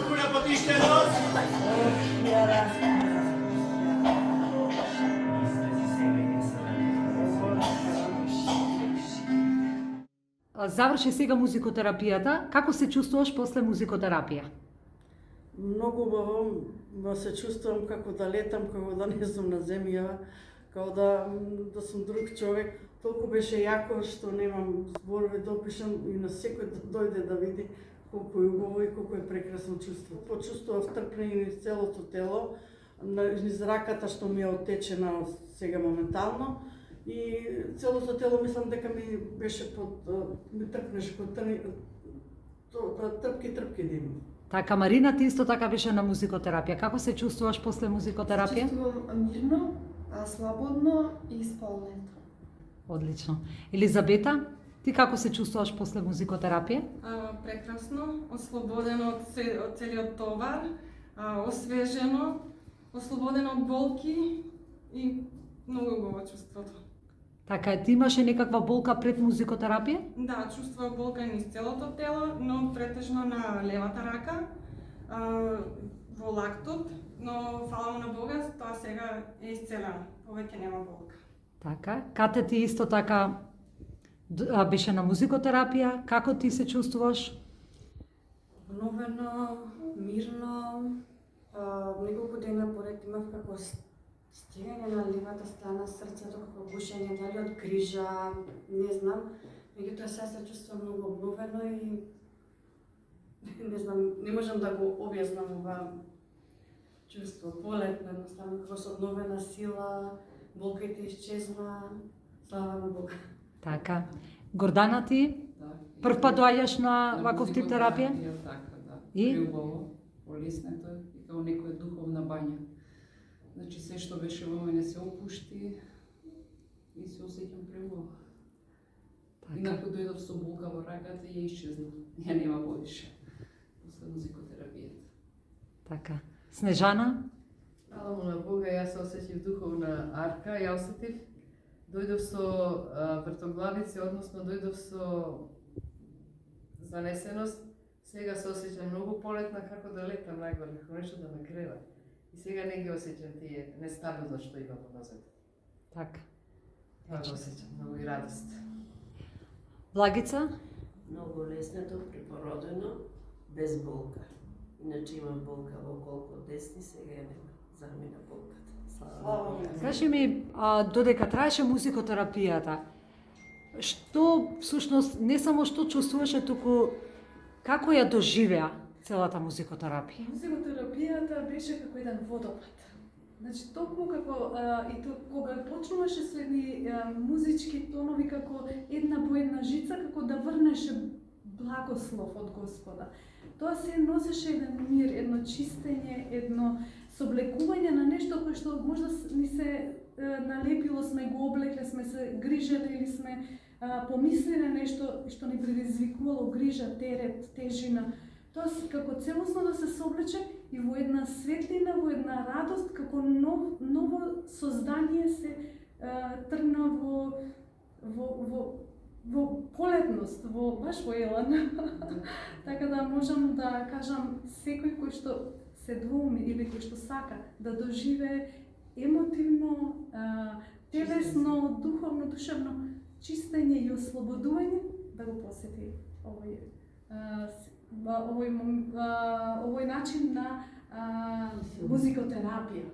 Хулja потиштеност. Заврши сега музикотерапијата. Како се чувствуваш после музикотерапија? Многу убаво се чувствувам како да летам, како да не сум на земја, како да сум друг човек. Толку беше јако што немам зборови да опишам и на секој да дојде да види колку е убаво и колку е прекрасно чувство. Почувствував трпнење низ целото тело, низ раката што ми е оттечена сега моментално. И целото тело мислам дека ми беше ми трпнеше трпки да имам. Така, Марина, ти исто така беше на музикотерапија. Како се чувствуваш после музикотерапија? Чувствувам мирно, слободно и исполнето. Одлично. Елизабета, ти како се чувствуваш после музикотерапија? Прекрасно, ослободено од целиот товар, освежено, ослободено од болки и многу убаво чувството. Така, ти имаше некаква болка пред музикотерапија? Да, чувствував болка низ целото тело, но претежно на левата рака, во лактот, но фала на Бога, тоа сега е исцелено, повеќе нема болка. Така, Кате, ти исто така беше на музикотерапија. Како ти се чувствуваш? Обновено, мирно, неколку дена поред имав како стигање на левата страна срцето, како гушење, дали од грижа, не знам. Меѓутоа сега се чувствувам многу обновено и не знам, не можам да го објаснам ова чувство. Полетно, едноставно, како со обновена сила, болките исчезна, слава на Бога. Така. Гордана, ти Да. прв пат доаѓаш на ваков тип терапија? Така, да. И? Преубаво, полеснето и како некоја духовна бања. Значи се што беше во мене се опушти и се осеќам преубаво. Така. Инаку дојдов со болка во раката и ја исчезна. Ја нема повише. После музикотерапијата. Така. Снежана? Слава на Бога, јас се осеќав духовна арка, ја осетив. Дојдов со вртоглавици, односно дојдов со занесеност. Сега се осеќам многу полетна, како да летам нагоре, како нешто да ме крива. И сега не ги осеќам тие нестабилност што има во нозете. Така. Тоа го осеќам многу и радост. Благица? Многу леснето, препородено, без болка. Иначе имам болка во колку десни, сега ја нема. Замина болката. Слава Богу. Кажи ми, додека траеше музикотерапијата, што всушност не само што чувствуваше, туку како ја доживеа целата музикотерапија? Музикотерапијата беше како еден водопад. Значи, токму како, и то, кога почнуваше со едни музички тонови, како една по една жица, како да врнеше благослов од Господа. Тоа се носеше еден мир, едно чистење, едно соблекување на нешто кое што можда ни се налепило, сме го облекле, сме се грижеле или сме помислиле нешто што ни предизвикувало грижа, терет, тежина. Тоа како целосно да се соблече и во една светлина, во една радост, како ново создание се тргна во полетност, баш во елан. Така да можам да кажам секој кој што се двоуми или кој што сака да доживее емотивно, телесно, духовно, душевно чистење и ослободување, да го посети овој начин на музикотерапија.